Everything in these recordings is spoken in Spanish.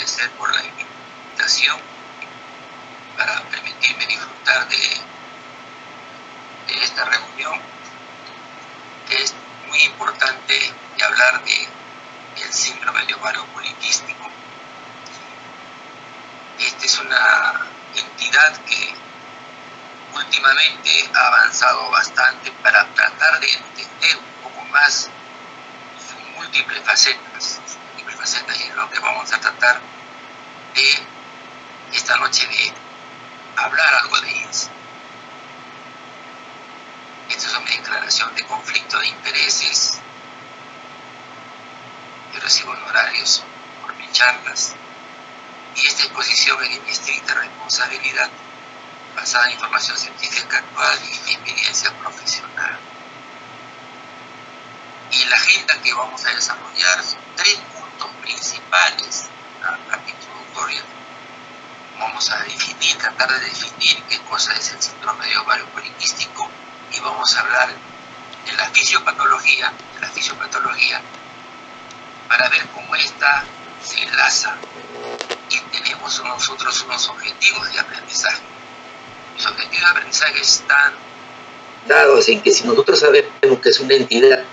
agradecer por la invitación para permitirme disfrutar de esta reunión, que es muy importante de hablar del síndrome de ovario poliquístico. Esta es una entidad que últimamente ha avanzado bastante para tratar de entender un poco más sus múltiples facetas, y es lo que vamos a tratar de esta noche, de hablar algo de ellas. Esta es una declaración de conflicto de intereses. Yo recibo honorarios por mis charlas, y esta exposición es de mi estricta responsabilidad, basada en información científica actual y mi experiencia profesional. Y la agenda que vamos a desarrollar son 3 puntos principales, la parte introductoria. Vamos a tratar de definir qué cosa es el síndrome de ovario poliquístico, y vamos a hablar de la fisiopatología, para ver cómo esta se enlaza, y tenemos nosotros unos objetivos de aprendizaje. Los objetivos de aprendizaje están dados en que si nosotros sabemos que es una entidad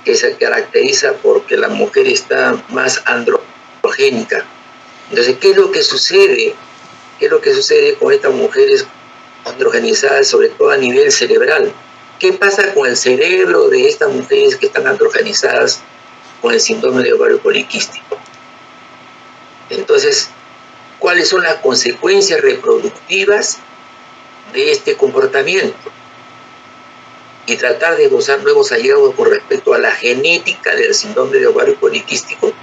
que se caracteriza porque la mujer está más androgénica, entonces, ¿qué es lo que sucede? ¿Qué es lo que sucede con estas mujeres androgenizadas, sobre todo a nivel cerebral? ¿Qué pasa con el cerebro de estas mujeres que están androgenizadas con el síndrome de ovario poliquístico? Entonces, ¿cuáles son las consecuencias reproductivas de este comportamiento? Y tratar de esbozar nuevos hallazgos con respecto a la genética del síndrome de ovario poliquístico,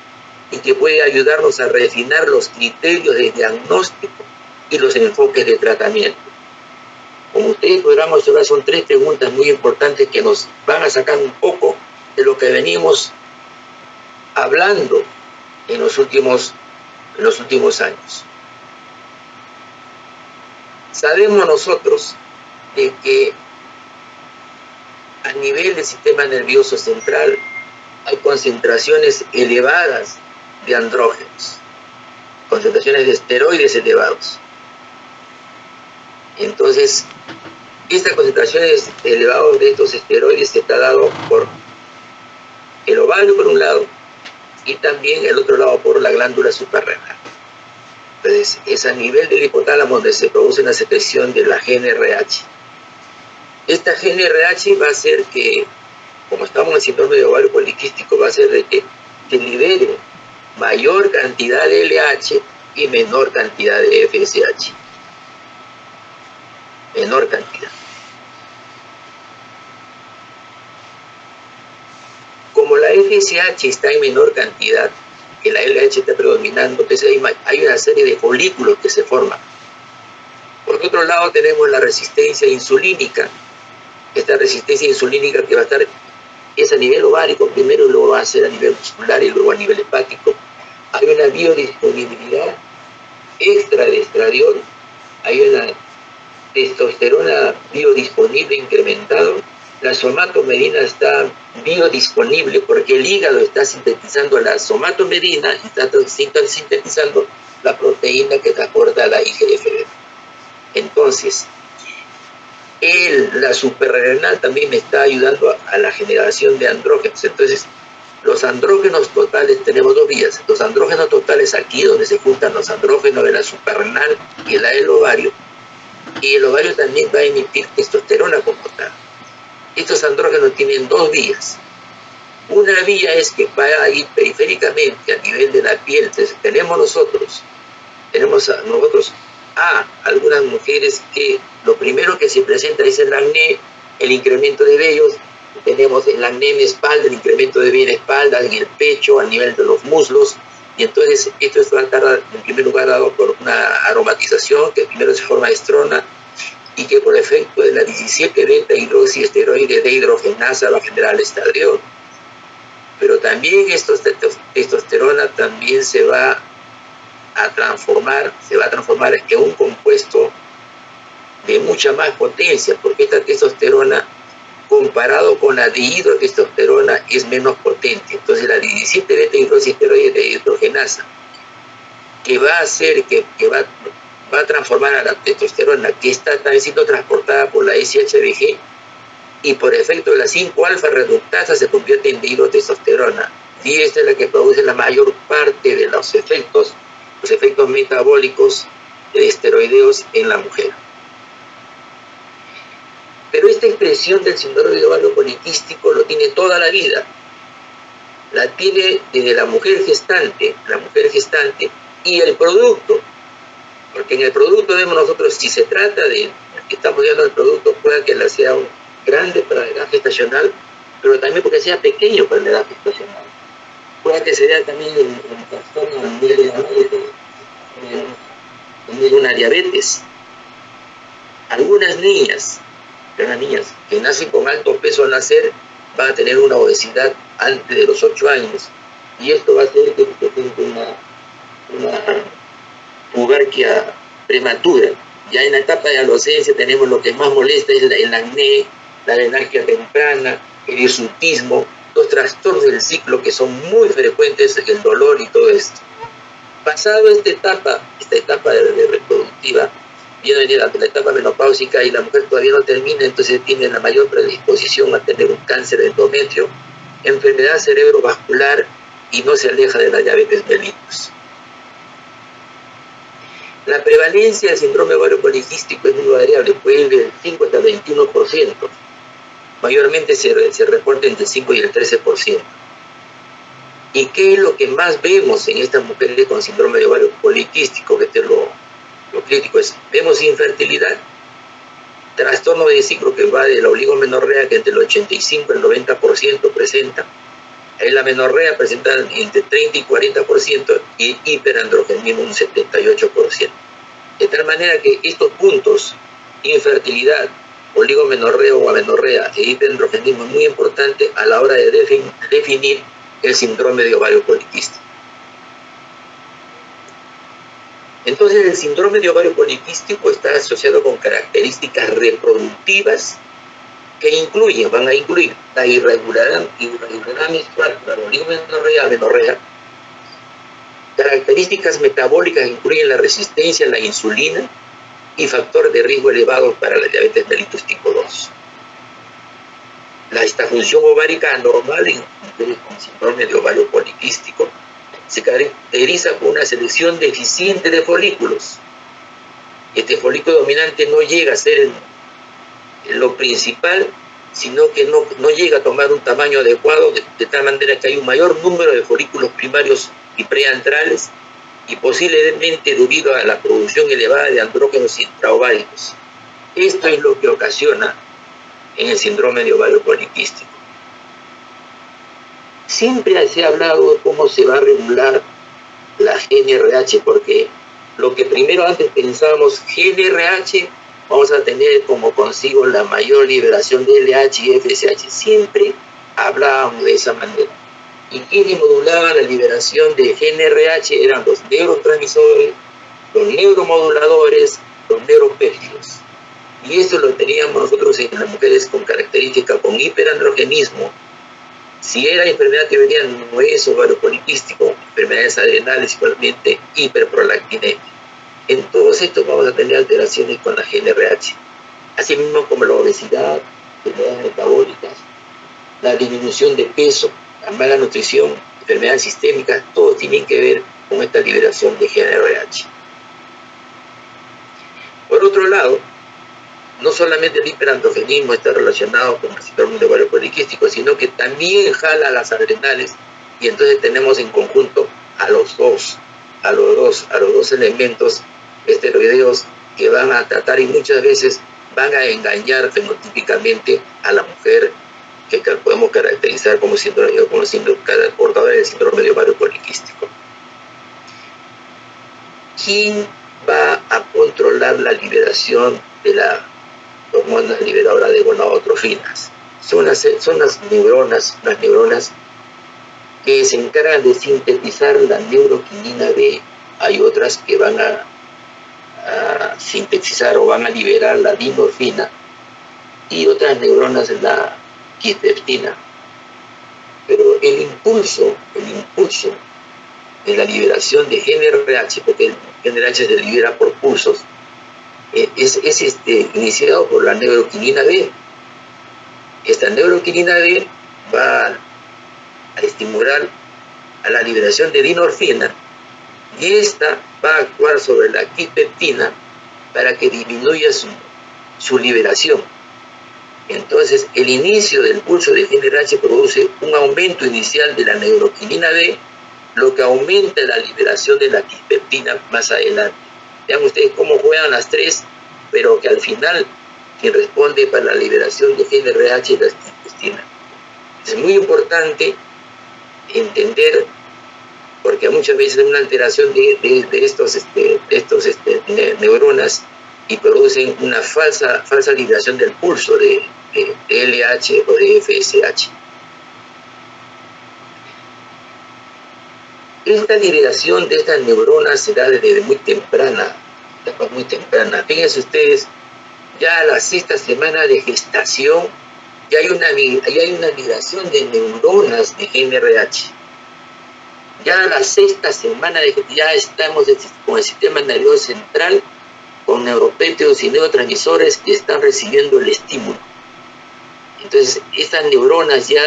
y que puede ayudarnos a refinar los criterios de diagnóstico y los enfoques de tratamiento. Como ustedes podrán observar, son 3 preguntas muy importantes que nos van a sacar un poco de lo que venimos hablando en los últimos años. Sabemos nosotros de que a nivel del sistema nervioso central hay concentraciones elevadas de andrógenos, concentraciones de esteroides elevados. Entonces, estas concentraciones elevadas de estos esteroides está dado por el ovario por un lado, y también el otro lado por la glándula suprarrenal. Entonces, es a nivel del hipotálamo donde se produce una secreción de la GnRH. Esta GnRH va a hacer que, como estamos en el síndrome de ovario poliquístico, va a hacer de que se libere mayor cantidad de LH y menor cantidad de FSH. Menor cantidad. Como la FSH está en menor cantidad, que la LH está predominando, entonces hay una serie de folículos que se forman. Por otro lado, tenemos la resistencia insulínica. Esta resistencia insulínica que va a estar es a nivel ovárico primero, y luego va a ser a nivel muscular y luego a nivel hepático. Hay una biodisponibilidad extra de estradiol, hay una testosterona biodisponible incrementado, la somatomedina está biodisponible porque el hígado está sintetizando la somatomedina y está sintetizando la proteína que transporta la IGF-1. Entonces, la suprarrenal también me está ayudando a la generación de andrógenos. Entonces, los andrógenos totales, tenemos 2 vías. Los andrógenos totales aquí, donde se juntan los andrógenos de la suprarrenal y la del ovario. Y el ovario también va a emitir testosterona como tal. Estos andrógenos tienen 2 vías. Una vía es que va a ir periféricamente a nivel de la piel. Entonces, tenemos nosotros a algunas mujeres que lo primero que se presenta es el acné, el incremento de vellos. Tenemos el acné en espalda, el incremento de vello en espalda, en el pecho, a nivel de los muslos. Y entonces esto va a estar en primer lugar dado por una aromatización que primero se forma estrona, y que por efecto de la 17-beta hidroxiesteroide de hidrogenasa va a generar estradiol. Pero también testosterona también se va a transformar en un compuesto de mucha más potencia, porque esta testosterona, comparado con la dihidrotestosterona, es menos potente. Entonces la 17-beta hidroxiesteroide de hidrogenasa que va a hacer, va a transformar a la testosterona, que está también siendo transportada por la SHBG, y por efecto de la 5-alfa reductasa se convierte en dihidrotestosterona. Y esta es la que produce la mayor parte de los efectos metabólicos esteroideos en la mujer. Pero esta expresión del síndrome de ovario poliquístico lo tiene toda la vida. La tiene desde la mujer gestante y el producto. Porque en el producto vemos nosotros, si se trata de, estamos viendo el producto, pueda que la sea grande para la edad gestacional, pero también porque sea pequeño para la edad gestacional. Pueda que se vea también en trastorno a nivel de la madre, tener una diabetes. Algunas niñas que nacen con alto peso al nacer van a tener una obesidad antes de los 8 años. Y esto va a hacer que tenga una puberquia prematura. Ya en la etapa de adolescencia tenemos lo que más molesta es el acné, la menarquia temprana, el hirsutismo, los trastornos del ciclo que son muy frecuentes, el dolor y todo esto. Pasado esta etapa de reproductiva, viene la etapa menopáusica y la mujer todavía no termina, entonces tiene la mayor predisposición a tener un cáncer de endometrio, enfermedad cerebrovascular y no se aleja de la diabetes mellitus. La prevalencia del síndrome ovario poliquístico es muy variable, puede ir del 5 hasta el 21%. Mayormente se reporta entre el 5 y el 13%. ¿Y qué es lo que más vemos en estas mujeres con síndrome de ovario poliquístico? Que este es lo crítico, vemos infertilidad, trastorno de ciclo que va de la oligomenorrea, que entre el 85 y el 90% presenta. En la menorrea presenta entre 30 y 40% y hiperandrogenismo un 78%. De tal manera que estos puntos, infertilidad, oligomenorrea o amenorrea e hiperandrogenismo, es muy importante a la hora de definir el síndrome de ovario poliquístico. Entonces, el síndrome de ovario poliquístico está asociado con características reproductivas que van a incluir la irregularidad menstrual, la oligomenorrea, amenorrea. Características metabólicas que incluyen la resistencia a la insulina y factores de riesgo elevados para la diabetes mellitus tipo 2. Esta función ovárica anormal en mujeres con síndrome de ovario poliquístico se caracteriza por una selección deficiente de folículos. Este folículo dominante no llega a ser lo principal, sino que no llega a tomar un tamaño adecuado, de tal manera que hay un mayor número de folículos primarios y preantrales, y posiblemente debido a la producción elevada de andrógenos intraováricos. Esto es lo que ocasiona en el síndrome de ovario poliquístico. Siempre se ha hablado de cómo se va a regular la GnRH, porque lo que primero antes pensábamos, GnRH, vamos a tener como consigo la mayor liberación de LH y FSH. Siempre hablábamos de esa manera. Y quienes modulaban la liberación de GnRH eran los neurotransmisores, los neuromoduladores, los neuropéptidos. Y eso lo teníamos nosotros en las mujeres con características con hiperandrogenismo. Si era enfermedad tiroidea, no es ovario poliquístico, enfermedades adrenales, igualmente hiperprolactinemia. En todos estos vamos a tener alteraciones con la GnRH, así mismo como la obesidad, enfermedades metabólicas, la disminución de peso, la mala nutrición, enfermedades sistémicas, todos tienen que ver con esta liberación de GnRH. Por otro lado, no solamente el hiperandrogenismo está relacionado con el síndrome de ovario poliquístico, sino que también jala las adrenales, y entonces tenemos en conjunto a los dos elementos esteroideos que van a tratar y muchas veces van a engañar fenotípicamente a la mujer que podemos caracterizar como portadora del síndrome de ovario poliquístico. ¿Quién va a controlar la liberación de la hormona liberadora de gonadotrofinas? Son las neuronas que se encargan de sintetizar la neuroquinina B. Hay otras que van a sintetizar o van a liberar la dinorfina, y otras neuronas la quipeptina. Pero el impulso de la liberación de GnRH, porque el GnRH se libera por pulsos, es iniciado por la neuroquinina B. Esta neuroquinina B va a estimular a la liberación de dinorfina y esta va a actuar sobre la quipeptina para que disminuya su liberación. Entonces, el inicio del pulso de GnRH produce un aumento inicial de la neuroquinina B, lo que aumenta la liberación de la quipeptina más adelante. Vean ustedes cómo juegan las tres, pero que al final quien responde para la liberación de GnRH es la quipeptina. Es muy importante entender, porque muchas veces hay una alteración de estos neuronas y producen una falsa liberación del pulso de LH o de FSH. Esta liberación de estas neuronas se da desde muy temprana. Fíjense ustedes, ya a la 6ª semana de gestación ya hay una liberación de neuronas de GnRH. Ya a la 6ª semana de gestación ya estamos con el sistema nervioso central, con neuropéptidos y neurotransmisores que están recibiendo el estímulo. Entonces, estas neuronas ya,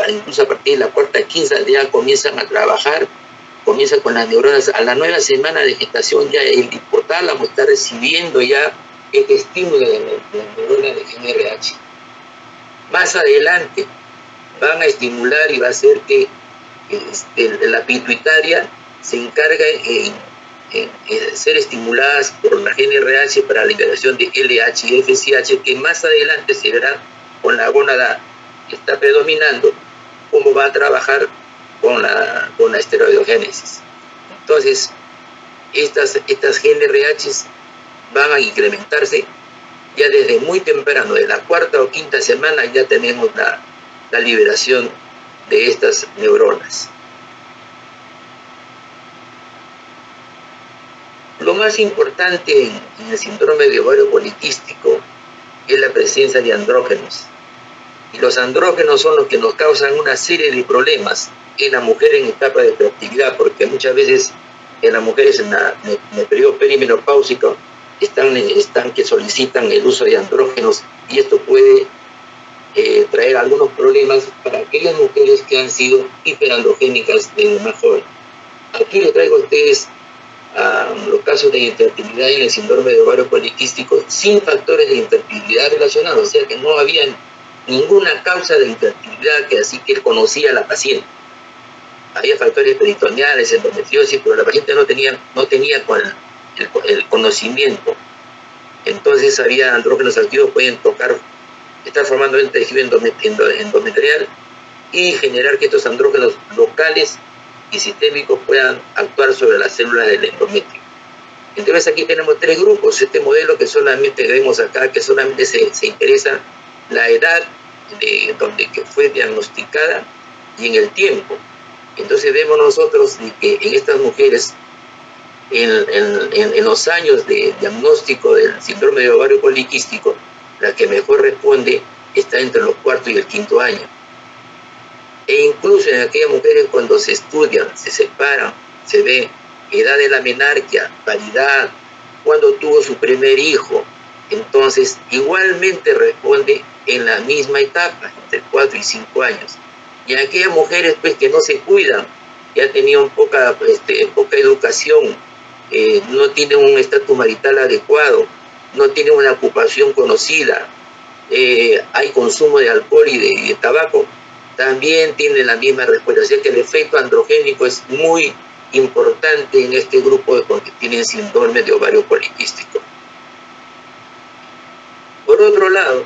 incluso a partir de la 4ª, 15ª, ya comienzan a trabajar, comienza con las neuronas. A la 9ª semana de gestación ya el hipotálamo está recibiendo ya este estímulo de la neurona de GnRH. Más adelante van a estimular y va a hacer que la pituitaria se encarga en ser estimuladas por la GnRH para la liberación de LH y FSH, que más adelante se verá con la gónada que está predominando, cómo va a trabajar con la esteroidogénesis. Entonces, estas GnRHs van a incrementarse ya desde muy temprano, de la 4ª o 5ª semana ya tenemos la liberación de estas neuronas. Lo más importante en el síndrome de ovario poliquístico es la presencia de andrógenos. Y los andrógenos son los que nos causan una serie de problemas en la mujer en etapa de fertilidad, porque muchas veces en las mujeres en el periodo perimenopáusico están que solicitan el uso de andrógenos, y esto puede traer algunos problemas para aquellas mujeres que han sido hiperandrogénicas desde más joven. Aquí les traigo a ustedes los casos de infertilidad en el síndrome de ovario poliquístico sin factores de infertilidad relacionados, o sea que no había ninguna causa de infertilidad que así que conocía a la paciente. Había factores peritoneales, endometriosis, pero la paciente no tenía el conocimiento. Entonces había andrógenos activos, pueden estar formando el tejido endometrial y generar que estos andrógenos locales y sistémicos puedan actuar sobre las células del endometrio. Entonces aquí tenemos 3 grupos. Este modelo que solamente vemos acá, que solamente se interesa la edad de donde que fue diagnosticada y en el tiempo. Entonces vemos nosotros que en estas mujeres, en los años de diagnóstico del síndrome de ovario poliquístico, la que mejor responde está entre los 4º y el 5º año. E incluso en aquellas mujeres cuando se estudian, se separan, se ve edad de la menarquia, paridad, cuando tuvo su primer hijo, entonces igualmente responde en la misma etapa, entre 4 y 5 años. Y aquellas mujeres pues que no se cuidan, ya tenían poca educación, no tienen un estatus marital adecuado, no tienen una ocupación conocida, hay consumo de alcohol y de tabaco, también tienen la misma respuesta. O sea que el efecto androgénico es muy importante en este grupo de que tienen síndrome de ovario poliquístico. Por otro lado,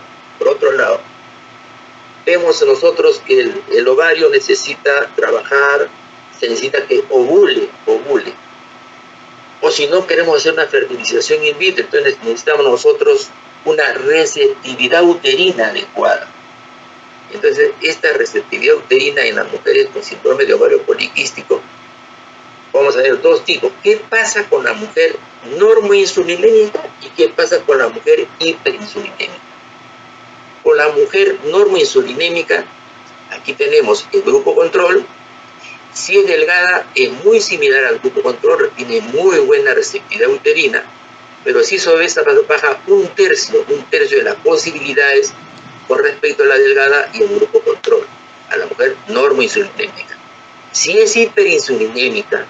vemos nosotros que el ovario necesita trabajar, se necesita que ovule. O si no queremos hacer una fertilización in vitro, entonces necesitamos nosotros una receptividad uterina adecuada. Entonces, esta receptividad uterina en las mujeres con síndrome de ovario poliquístico, vamos a ver 2 tipos. ¿Qué pasa con la mujer normoinsulinémica y qué pasa con la mujer hiperinsulinémica? Con la mujer normoinsulinémica, aquí tenemos el grupo control Si es delgada, es muy similar al grupo control, tiene muy buena receptividad uterina, pero si es obesa, baja un tercio de las posibilidades con respecto a la delgada y el grupo control, a la mujer normoinsulinémica. Si es hiperinsulinémica,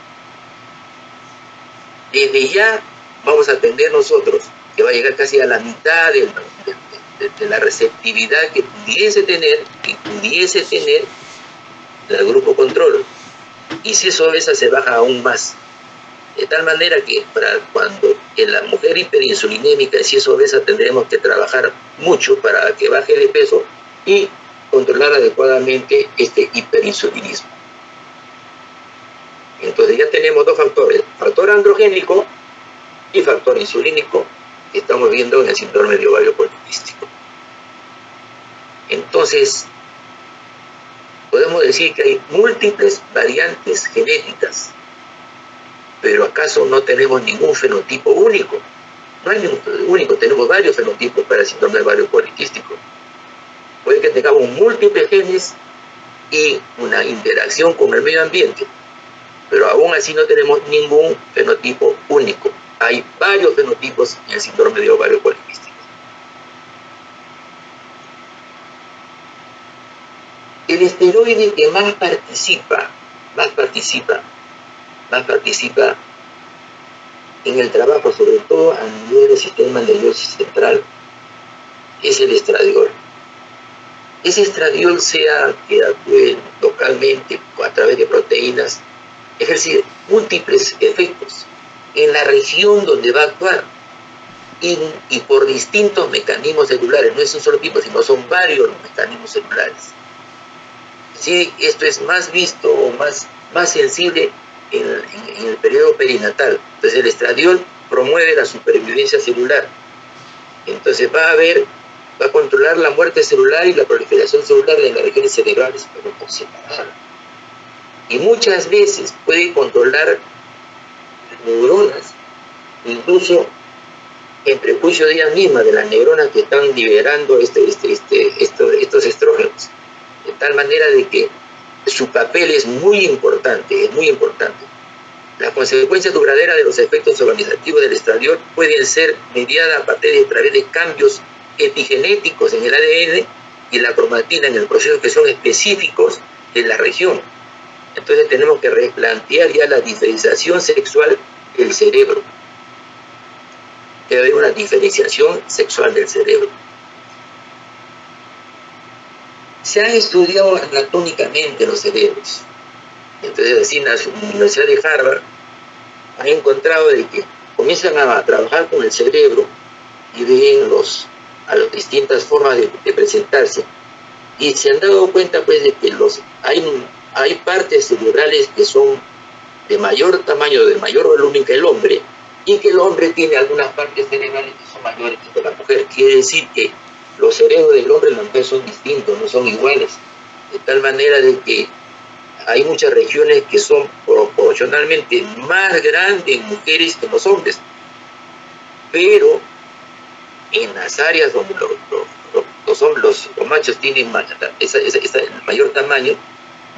desde ya vamos a tener nosotros que va a llegar casi a la mitad de la receptividad que pudiese tener el grupo control. Y si es obesa, se baja aún más. De tal manera que para cuando en la mujer hiperinsulinémica, si es obesa, tendremos que trabajar mucho para que baje de peso y controlar adecuadamente este hiperinsulinismo. Entonces ya tenemos dos factores, factor androgénico y factor insulínico, que estamos viendo en el síndrome de ovario poliquístico. Entonces, podemos decir que hay múltiples variantes genéticas, pero ¿acaso no tenemos ningún fenotipo único? No hay ningún único, tenemos varios fenotipos para el síndrome de ovario poliquístico. Puede que tengamos múltiples genes y una interacción con el medio ambiente, pero aún así no tenemos ningún fenotipo único. Hay varios fenotipos en el síndrome de ovario poliquístico. El esteroide que más participa en el trabajo, sobre todo a nivel del sistema nervioso central, es el estradiol. Ese estradiol, sea que actúe localmente o a través de proteínas, ejerce múltiples efectos en la región donde va a actuar y por distintos mecanismos celulares. No es un solo tipo, sino son varios los mecanismos celulares. Sí, esto es más visto o más sensible en el periodo perinatal. Entonces el estradiol promueve la supervivencia celular. Entonces va a controlar la muerte celular y la proliferación celular de las regiones cerebrales, pero por separado. Y muchas veces puede controlar neuronas, incluso en prejuicio de ellas mismas, de las neuronas que están liberando estos estrógenos. De tal manera de que su papel es muy importante, Las consecuencias duraderas de los efectos organizativos del estradiol pueden ser mediadas a través de cambios epigenéticos en el ADN y la cromatina en el proceso que son específicos de la región. Entonces tenemos que replantear ya la diferenciación sexual del cerebro. Debe haber una diferenciación sexual del cerebro. Se han estudiado anatómicamente los cerebros. Entonces, así la Universidad de Harvard ha encontrado de que comienzan a trabajar con el cerebro y ven a las distintas formas de presentarse, y se han dado cuenta pues de que hay partes cerebrales que son de mayor tamaño, de mayor volumen que el hombre, y que el hombre tiene algunas partes cerebrales que son mayores que la mujer. Quiere decir que los cerebros del hombre y la mujer son distintos, no son iguales, de tal manera de que hay muchas regiones que son proporcionalmente más grandes en mujeres que en los hombres, pero en las áreas donde los machos tienen mayor tamaño,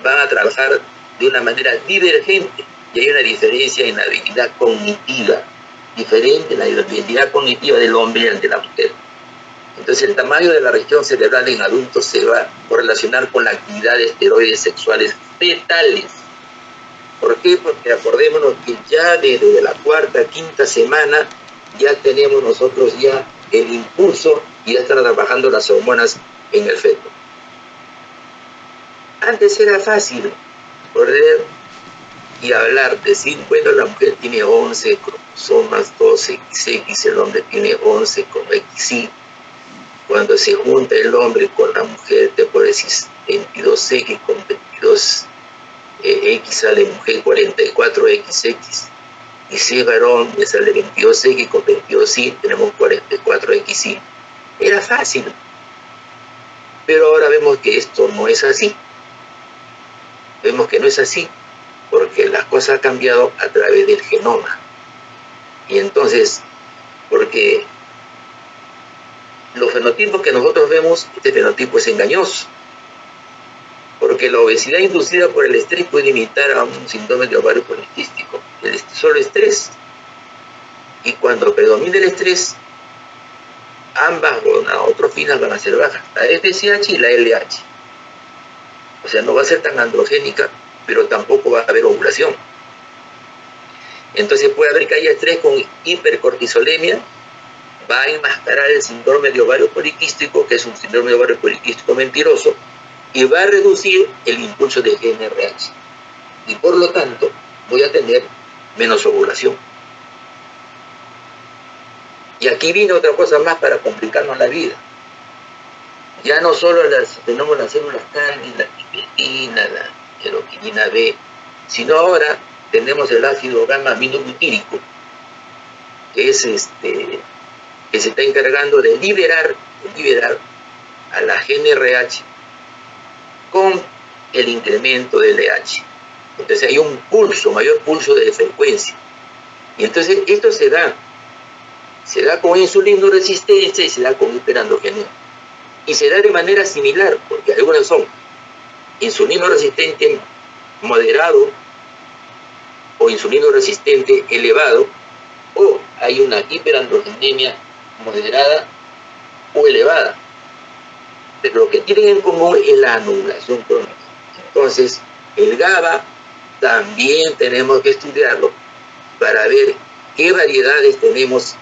van a trabajar de una manera divergente, y hay una diferencia en la habilidad cognitiva, diferente en la habilidad cognitiva del hombre y de la mujer. Entonces el tamaño de la región cerebral en adultos se va a correlacionar con la actividad de esteroides sexuales fetales. ¿Por qué? Porque acordémonos que ya desde la cuarta, quinta semana ya tenemos nosotros ya el impulso y ya están trabajando las hormonas en el feto. Antes era fácil poder y hablar, decir, bueno, la mujer tiene 11 cromosomas, 12 XX, el hombre tiene 11 como XY. Cuando se junta el hombre con la mujer, te puedo decir 22X con 22X sale mujer 44XX. Y si es varón, me sale 22X con 22Y, tenemos 44XY. Era fácil. Pero ahora vemos que esto no es así. Vemos que no es así, porque las cosas han cambiado a través del genoma. Y entonces, porque los fenotipos que nosotros vemos, este fenotipo es engañoso. porque la obesidad inducida por el estrés puede imitar a un síndrome de ovario poliquístico, solo estrés. Y cuando predomina el estrés, ambas gonadotrofinas van a ser bajas, la FSH y la LH. O sea, no va a ser tan androgénica, pero tampoco va a haber ovulación. Entonces puede haber que haya estrés con hipercortisolemia, va a enmascarar el síndrome de ovario poliquístico, que es un síndrome de ovario poliquístico mentiroso, y va a reducir el impulso de GnRH. Y por lo tanto, voy a tener menos ovulación. Y aquí viene otra cosa más para complicarnos la vida. Ya no solo tenemos las células carne, la tipetina, la eroquinina B, sino ahora tenemos el ácido gamma aminobutírico, que es que se está encargando de liberar a la GnRH con el incremento del LH. Entonces hay un mayor pulso de frecuencia. Y entonces esto se da con insulinoresistencia y se da con hiperandrogenemia. Y se da de manera similar, porque algunas son insulinoresistente moderado o insulinoresistente elevado, o hay una hiperandrogenemia moderada o elevada. Pero lo que tienen en común es la anovulación crónica. Entonces, el GABA también tenemos que estudiarlo para ver qué variedades tenemos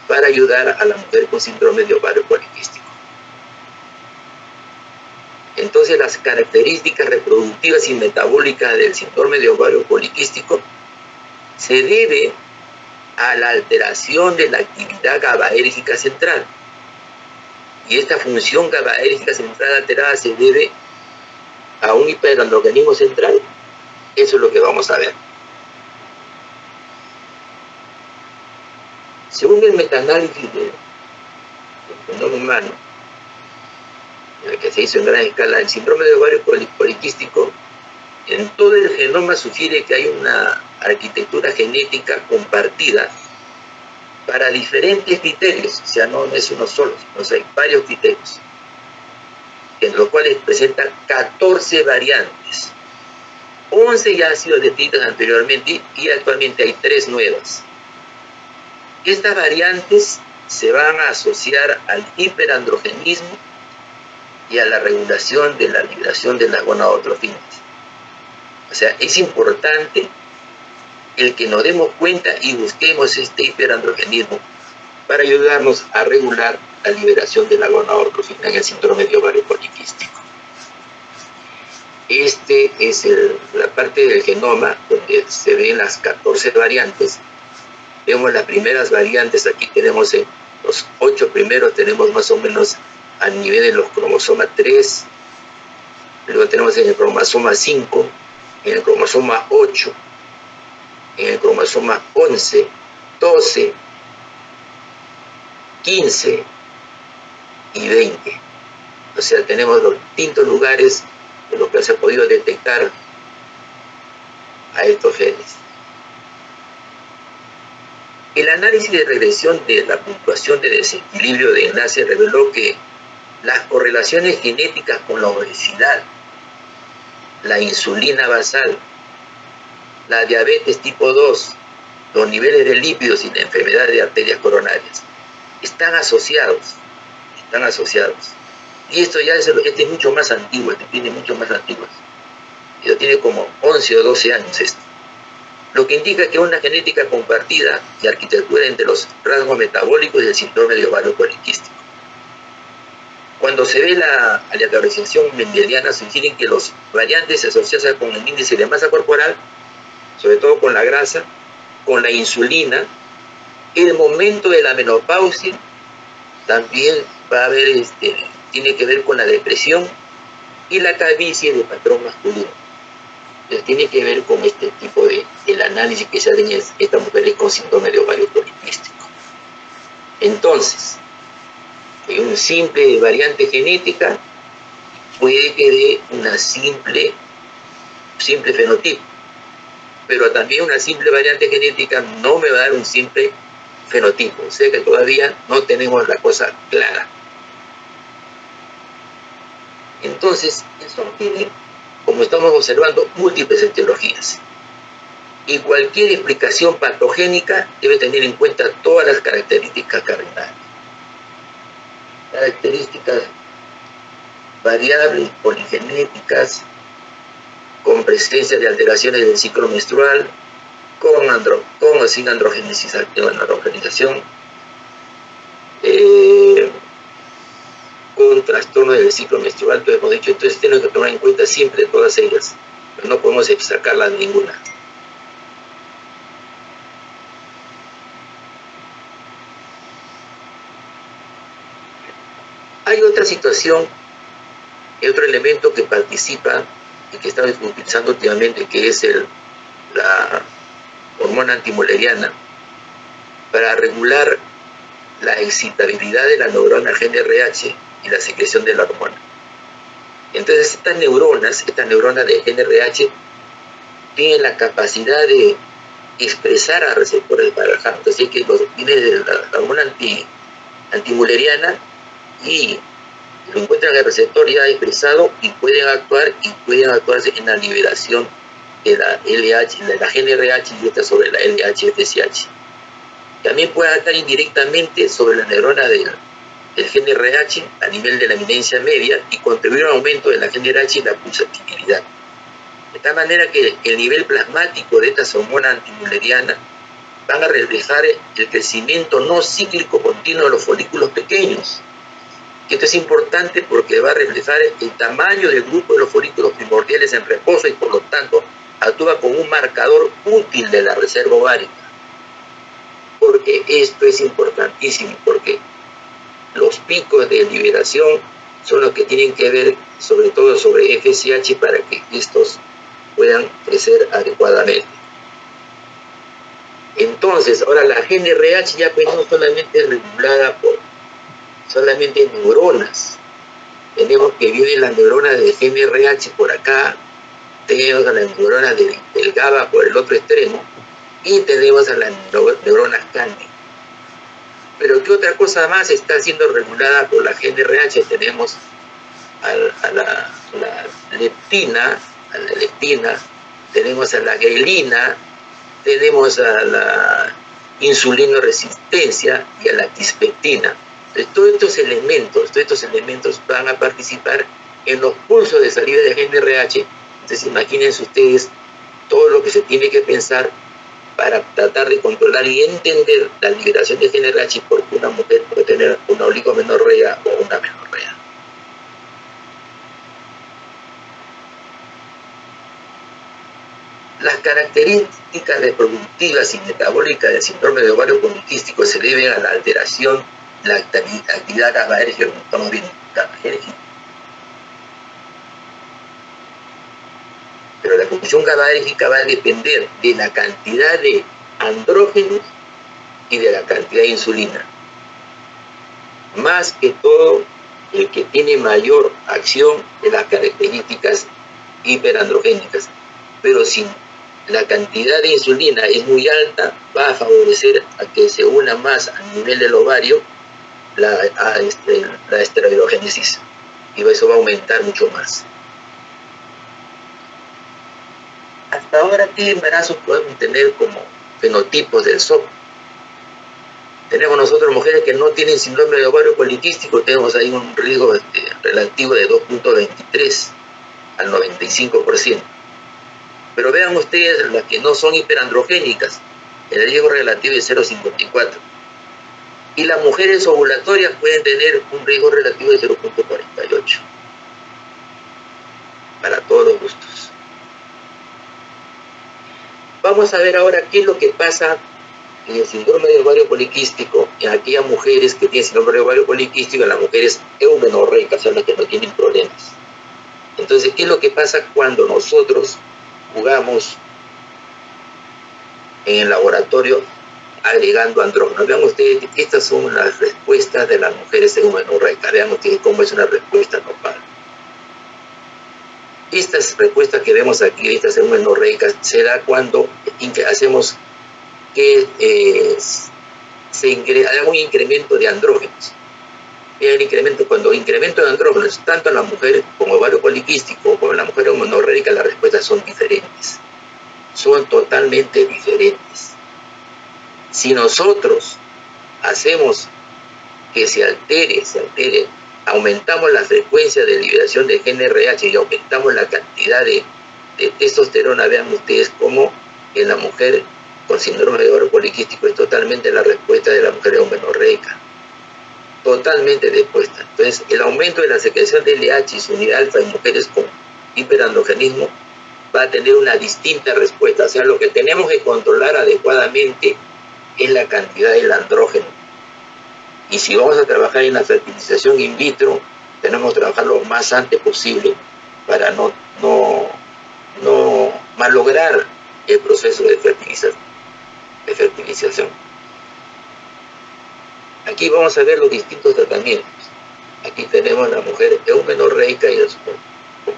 para ayudar a la mujer con síndrome de ovario poliquístico. Entonces, las características reproductivas y metabólicas del síndrome de ovario poliquístico se debe a la alteración de la actividad GABAérgica central. Y esta función GABAérgica central alterada se debe a un hiperandrogenismo central. Eso es lo que vamos a ver. Según el metaanálisis del genoma humano, que se hizo en gran escala, el síndrome de ovario poliquístico en todo el genoma sugiere que hay una arquitectura genética compartida para diferentes criterios, o sea, no es uno solo, sino hay varios criterios, en los cuales presentan 14 variantes. 11 ya han sido descritas anteriormente y actualmente hay 3 nuevas. Estas variantes se van a asociar al hiperandrogenismo y a la regulación de la liberación de las gonadotrofinas. O sea, es importante el que nos demos cuenta y busquemos este hiperandrogenismo para ayudarnos a regular la liberación de la gonadotrofina en el síndrome de ovario poliquístico. Este es la parte del genoma donde se ven las 14 variantes. Vemos las primeras variantes, aquí tenemos en los 8 primeros, tenemos más o menos a nivel de los cromosomas 3, luego tenemos en el cromosoma 5, en el cromosoma 8, en el cromosoma 11, 12, 15 y 20. O sea, tenemos los distintos lugares de los que se ha podido detectar a estos genes. El análisis de regresión de la puntuación de desequilibrio de enlace reveló que las correlaciones genéticas con la obesidad, la insulina basal, la diabetes tipo 2, los niveles de lípidos y la enfermedad de arterias coronarias están asociados. Y esto ya es mucho más antiguo, tiene mucho más antiguo. Esto tiene como 11 o 12 años esto. Lo que indica que una genética compartida y arquitectura entre los rasgos metabólicos y el síndrome de ovario poliquístico. Cuando se ve la aleatorización mendeliana, sugieren que los variantes se asocian con el índice de masa corporal, sobre todo con la grasa, con la insulina, el momento de la menopausia, también va a haber, tiene que ver con la depresión y la calvicie de patrón masculino. Entonces, tiene que ver con este tipo el análisis que se hace en estas mujeres con síndrome de ovario poliquístico. Entonces, un simple variante genética puede que dé una simple fenotipo, pero también una simple variante genética no me va a dar un simple fenotipo, o sea que todavía no tenemos la cosa clara. Entonces, eso tiene como estamos observando, múltiples etiologías. Y cualquier explicación patogénica debe tener en cuenta todas las características cardinales. Características variables, poligenéticas, con presencia de alteraciones del ciclo menstrual, con o sin androgénesis activa en la androgenización, con trastorno del ciclo menstrual, todo hemos dicho. Entonces tenemos que tomar en cuenta siempre todas ellas, pero no podemos sacarlas ninguna. Hay otra situación, otro elemento que participa y que estamos utilizando últimamente, que es la hormona antimuleriana, para regular la excitabilidad de la neurona GNRH y la secreción de la hormona. Entonces estas neuronas de GNRH tienen la capacidad de expresar a receptores para el HAM. Entonces que viene de la hormona antimuleriana y lo encuentran en el receptor ya expresado y pueden actuarse en la liberación de la LH, de la GNRH y esta sobre la LH-FSH. También puede actuar indirectamente sobre la neurona del GNRH a nivel de la eminencia media y contribuir a un aumento de la GNRH y la pulsatilidad. De tal manera que el nivel plasmático de estas hormonas antimulerianas van a reflejar el crecimiento no cíclico continuo de los folículos pequeños. Esto es importante porque va a reflejar el tamaño del grupo de los folículos primordiales en reposo y por lo tanto actúa como un marcador útil de la reserva ovárica. Porque esto es importantísimo, porque los picos de liberación son los que tienen que ver sobre todo sobre FSH para que estos puedan crecer adecuadamente. Entonces, ahora la GNRH ya pues no solamente es regulada por solamente neuronas. Tenemos que vienen las neuronas del GNRH por acá, tenemos a las neuronas del GABA por el otro extremo y tenemos a las neuronas CANDI. Pero ¿qué otra cosa más está siendo regulada por la GNRH? Tenemos a la leptina, tenemos a la grelina, tenemos a la insulinoresistencia y a la tispectina. Entonces, todos estos elementos van a participar en los pulsos de salida de GNRH. Entonces imagínense ustedes todo lo que se tiene que pensar para tratar de controlar y entender la liberación de GNRH, porque una mujer puede tener una oligomenorrea o una menorrea. Las características reproductivas y metabólicas del síndrome de ovario poliquístico se deben a la alteración de la actividad GABAérgica, como estamos viendo, GABAérgica. Pero la función GABAérgica va a depender de la cantidad de andrógenos y de la cantidad de insulina. Más que todo, el que tiene mayor acción de las características hiperandrogénicas. Pero si la cantidad de insulina es muy alta, va a favorecer a que se una más a nivel del ovario la esteroidogénesis. Y eso va a aumentar mucho más. Hasta ahora, ¿qué embarazos podemos tener como fenotipos del SOP? Tenemos nosotros mujeres que no tienen síndrome de ovario poliquístico, tenemos ahí un riesgo relativo de 2.23 al 95%. Pero vean ustedes las que no son hiperandrogénicas, el riesgo relativo es 0.54. Y las mujeres ovulatorias pueden tener un riesgo relativo de 0.48. Para todos los gustos. Vamos a ver ahora qué es lo que pasa en el síndrome de ovario poliquístico, en aquellas mujeres que tienen síndrome de ovario poliquístico, en las mujeres eumenorreicas, son las que no tienen problemas. Entonces, ¿qué es lo que pasa cuando nosotros jugamos en el laboratorio agregando andrógenos? Vean ustedes, estas son las respuestas de las mujeres eumenorreicas. Vean ustedes cómo es una respuesta normal. Estas respuestas que vemos aquí, estas eumenorreicas, se da cuando hacemos que haga un incremento de andrógenos. Mira el incremento, cuando incremento de andrógenos, tanto en la mujer como ovario poliquístico, como en la mujer homonorreica, las respuestas son diferentes. Son totalmente diferentes. Si nosotros hacemos que se altere, aumentamos la frecuencia de liberación de GnRH y aumentamos la cantidad de testosterona, vean ustedes cómo en la mujer con síndrome de ovario poliquístico es totalmente la respuesta de la mujer homonorreica. Totalmente dispuesta. Entonces, el aumento de la secreción de LH y su unidad alfa en mujeres con hiperandrogenismo va a tener una distinta respuesta. O sea, lo que tenemos que controlar adecuadamente es la cantidad del andrógeno. Y si vamos a trabajar en la fertilización in vitro, tenemos que trabajar lo más antes posible para no malograr el proceso de fertilización. Aquí vamos a ver los distintos tratamientos. Aquí tenemos la mujer eumenorreica y los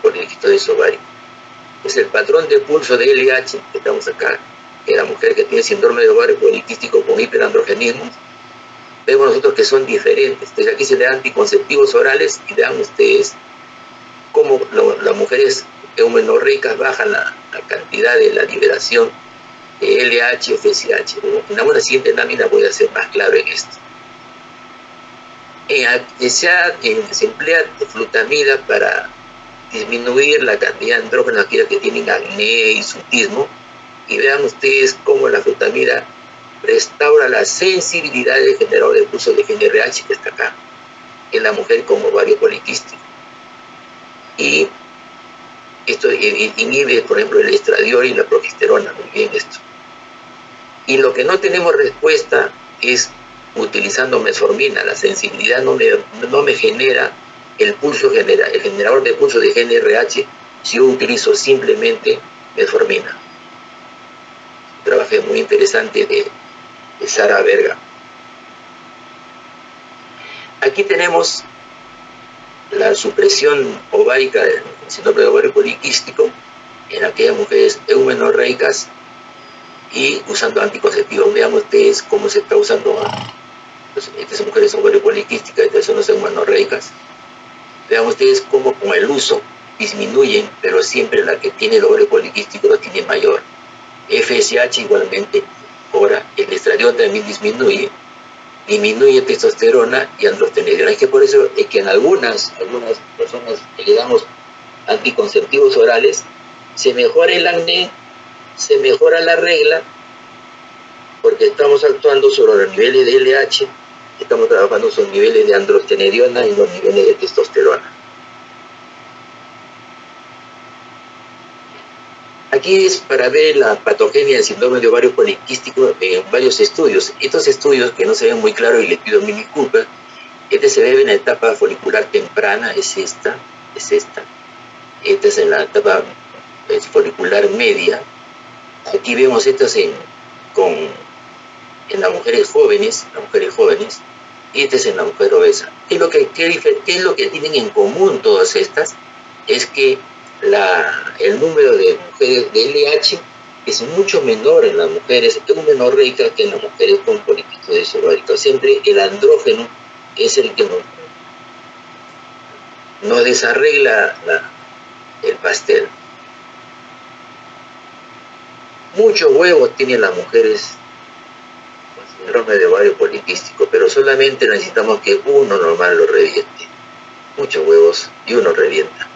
poliquístosis ováricos. Es el patrón de pulso de LH que estamos acá, que la mujer que tiene síndrome de ovario poliquístico con hiperandrogenismo. Vemos nosotros que son diferentes. Entonces aquí se le dan anticonceptivos orales y vean ustedes cómo las mujeres eumenorreicas bajan la cantidad de la liberación de LH y FSH. En la siguiente lámina voy a ser más claro en esto. Se emplea flutamida para disminuir la cantidad de andrógenos aquellas que tienen acné y sutismo, y vean ustedes cómo la flutamida restaura la sensibilidad del generador de pulso de GnRH que está acá en la mujer con ovario poliquístico, y esto inhibe, por ejemplo, el estradiol y la progesterona. Muy bien esto. Y lo que no tenemos respuesta es utilizando metformina. La sensibilidad no me genera el generador de pulso de GnRH si yo utilizo simplemente metformina. Un trabajo muy interesante de Sara Berga. Aquí tenemos la supresión ovárica del síndrome de ovario poliquístico en aquellas mujeres eumenorreicas y usando anticonceptivos. Vean ustedes cómo se está usando estas mujeres ovario poliquísticas, estas son las eumenorreicas. Vean ustedes cómo con el uso disminuyen, pero siempre la que tiene el ovario poliquístico lo tiene mayor. FSH igualmente. Ahora, el estradiol también disminuye testosterona y androstenediona. Es que por eso es que en algunas personas que le damos anticonceptivos orales, se mejora el acné, se mejora la regla, porque estamos actuando sobre los niveles de LH, estamos trabajando sobre los niveles de androstenediona y los niveles de testosterona. Aquí es para ver la patogenia del síndrome de ovario poliquístico en varios estudios. Estos estudios que no se ven muy claros y les pido mil disculpas. Este se ve en la etapa folicular temprana, es esta. Esta es en la etapa folicular media. Aquí vemos estas en las mujeres jóvenes, y este es en la mujer obesa. ¿Qué es lo que tienen en común todas estas? Es que el número de mujeres de LH es mucho menor en las mujeres eumenorreicas que en las mujeres con poliquístosis ovárica. Siempre el andrógeno es el que nos desarregla el pastel. Muchos huevos tienen las mujeres con síndrome de ovario poliquístico, pero solamente necesitamos que uno normal lo reviente. Muchos huevos y uno revienta.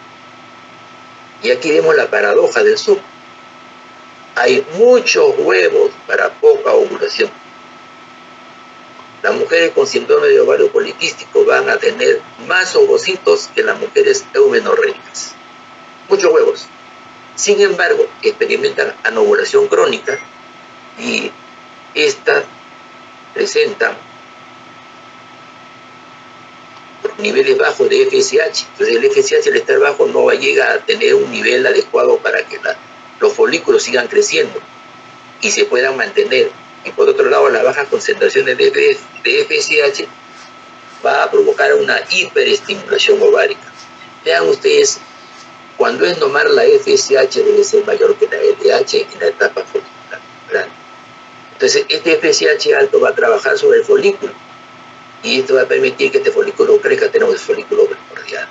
Y aquí vemos la paradoja del SUP. Hay muchos huevos para poca ovulación. Las mujeres con síndrome de ovario poliquístico van a tener más ovocitos que las mujeres eumenorreicas. Muchos huevos. Sin embargo, experimentan anovulación crónica y esta presenta niveles bajos de FSH. Entonces el FSH al estar bajo no llega a tener un nivel adecuado para que los folículos sigan creciendo y se puedan mantener. Y por otro lado, las bajas concentraciones de FSH va a provocar una hiperestimulación ovárica. Vean ustedes, cuando es normal la FSH debe ser mayor que la LH en la etapa folicular. Entonces este FSH alto va a trabajar sobre el folículo y esto va a permitir que este folículo crezca. Tenemos el folículo primordial.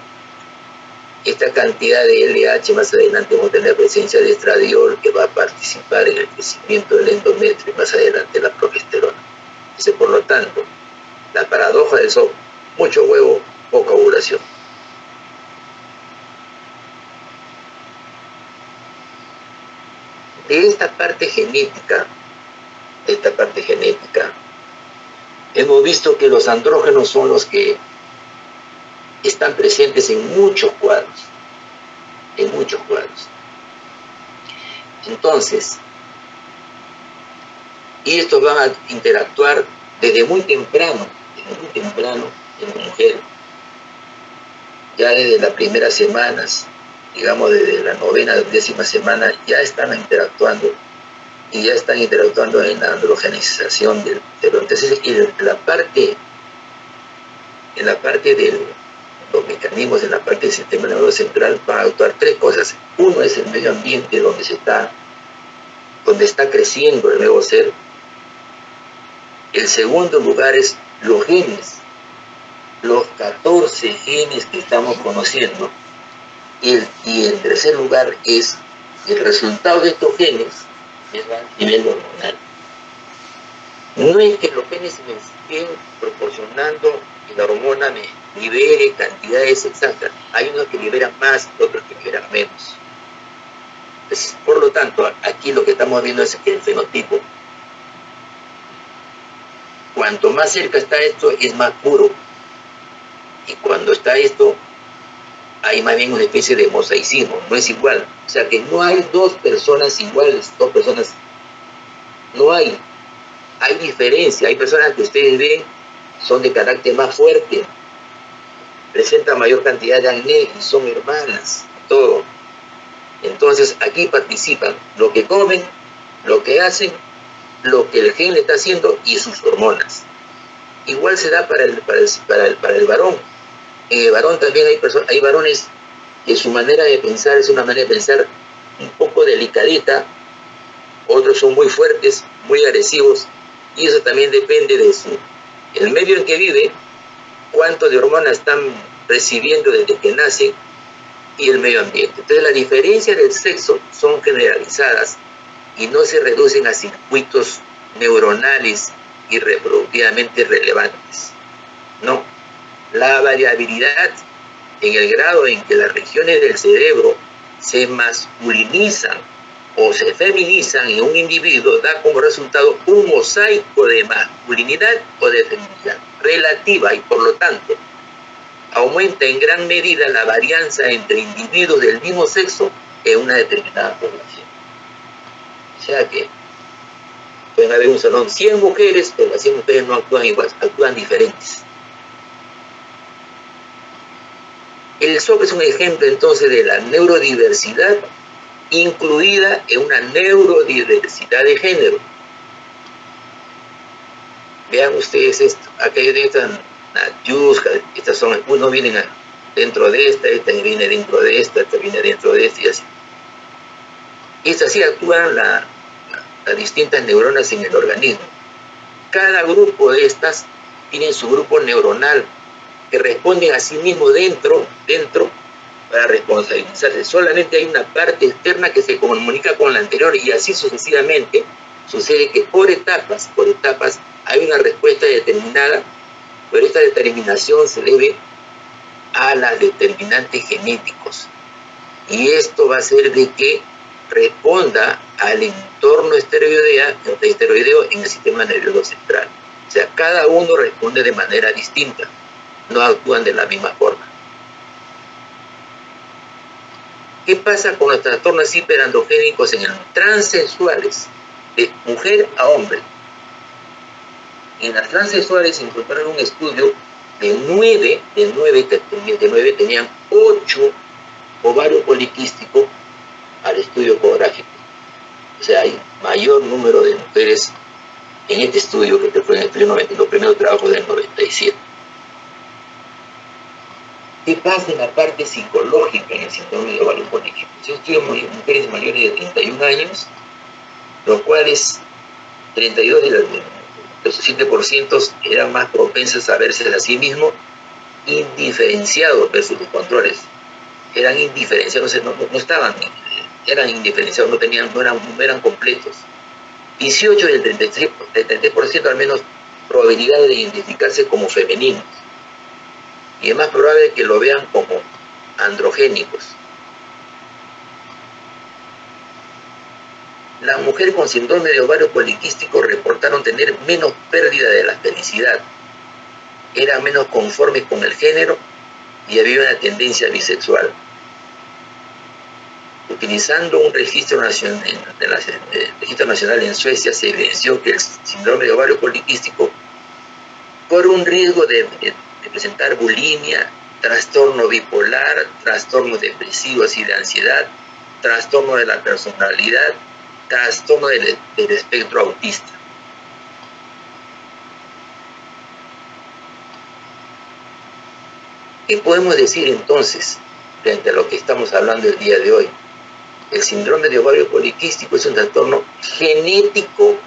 Esta cantidad de LH más adelante vamos a tener presencia de estradiol, que va a participar en el crecimiento del endometrio, y más adelante la progesterona. Entonces, por lo tanto, la paradoja del SOP, mucho huevo, poca ovulación. De esta parte genética, hemos visto que los andrógenos son los que están presentes en muchos cuadros. Entonces, y estos van a interactuar desde muy temprano en la mujer. Ya desde las primeras semanas, digamos desde la 9ª, 10ª semana, ya están interactuando en la androgenización del cerebro. Entonces, en la parte de los mecanismos, en la parte del sistema nervioso central, van a actuar tres cosas. Uno es el medio ambiente donde está creciendo el nuevo ser. El segundo lugar es los genes, los 14 genes que estamos conociendo. Y el tercer lugar es el resultado de estos genes a nivel hormonal. No es que los genes me estén proporcionando que la hormona me libere cantidades exactas. Hay unos que liberan más, otros que liberan menos. Pues, por lo tanto, aquí lo que estamos viendo es que el fenotipo, cuanto más cerca está esto, es más puro. Y cuando está esto, hay más bien una especie de mosaicismo, no es igual. O sea que no hay dos personas iguales, no hay. Hay diferencia, hay personas que ustedes ven son de carácter más fuerte, presentan mayor cantidad de acné y son hermanas, todo. Entonces aquí participan lo que comen, lo que hacen, lo que el gen le está haciendo y sus hormonas. Igual se da para el varón. En el varón también hay varones que su manera de pensar es una manera de pensar un poco delicadita, otros son muy fuertes, muy agresivos, y eso también depende de el medio en que vive, cuánto de hormonas están recibiendo desde que nace y el medio ambiente. Entonces las diferencias del sexo son generalizadas y no se reducen a circuitos neuronales y reproductivamente relevantes. No, la variabilidad en el grado en que las regiones del cerebro se masculinizan o se feminizan en un individuo da como resultado un mosaico de masculinidad o de feminidad relativa, y por lo tanto aumenta en gran medida la varianza entre individuos del mismo sexo en una determinada población. O sea que pueden haber un salón 100 mujeres, pero las 100 mujeres no actúan igual, actúan diferentes. El SOP es un ejemplo entonces de la neurodiversidad incluida en una neurodiversidad de género. Vean ustedes esto, acá están Nayuska, estas son, uno vienen dentro de esta viene dentro de esta viene dentro de esta y así. Estas sí actúan las distintas neuronas en el organismo. Cada grupo de estas tienen su grupo neuronal que responden a sí mismo dentro para responsabilizarse. Solamente hay una parte externa que se comunica con la anterior y así sucesivamente. Sucede que por etapas hay una respuesta determinada, pero esta determinación se debe a los determinantes genéticos. Y esto va a hacer de que responda al entorno esteroideo en el sistema nervioso central. O sea, cada uno responde de manera distinta, no actúan de la misma forma. ¿Qué pasa con los trastornos hiperandrogénicos en el transsexuales, de mujer a hombre? En las transsexuales encontraron un estudio de 9 tenían 8 ovarios poliquísticos al estudio ecográfico. O sea, hay mayor número de mujeres en este estudio que fue en los primeros trabajos del 97. ¿Qué pasa en la parte psicológica en el síndrome de ovario poliquístico? Yo estudio mujeres mayores de 31 años, los cuales 32 de los 7% eran más propensas a verse a sí mismos indiferenciados versus los controles. Eran indiferenciados, no estaban, eran indiferenciados, no eran completos. 18 del 33% al menos probabilidad de identificarse como femeninos. Y es más probable que lo vean como androgénicos. La mujer con síndrome de ovario poliquístico reportaron tener menos pérdida de la felicidad, eran menos conformes con el género y había una tendencia bisexual. Utilizando un registro nacional en Suecia, se evidenció que el síndrome de ovario poliquístico corre un riesgo de presentar bulimia, trastorno bipolar, trastornos depresivos y de ansiedad, trastorno de la personalidad, trastorno del espectro autista. ¿Qué podemos decir entonces frente a lo que estamos hablando el día de hoy? El síndrome de ovario poliquístico es un trastorno genético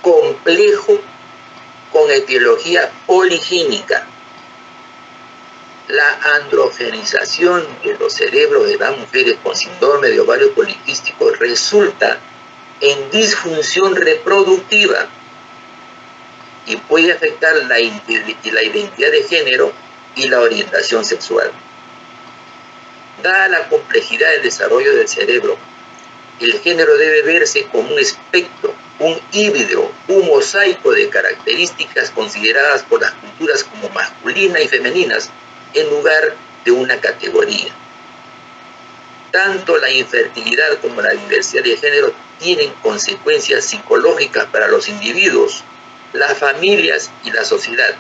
complejo con etiología poligénica. La androgenización de los cerebros de las mujeres con síndrome de ovario poliquístico resulta en disfunción reproductiva y puede afectar la identidad de género y la orientación sexual. Dada la complejidad del desarrollo del cerebro, el género debe verse como un espectro, un híbrido, un mosaico de características consideradas por las culturas como masculinas y femeninas en lugar de una categoría. Tanto la infertilidad como la diversidad de género tienen consecuencias psicológicas para los individuos, las familias y la sociedad.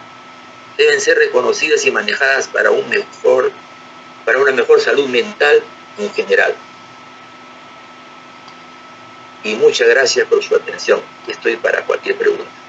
Deben ser reconocidas y manejadas para una mejor salud mental en general. Y muchas gracias por su atención. Estoy para cualquier pregunta.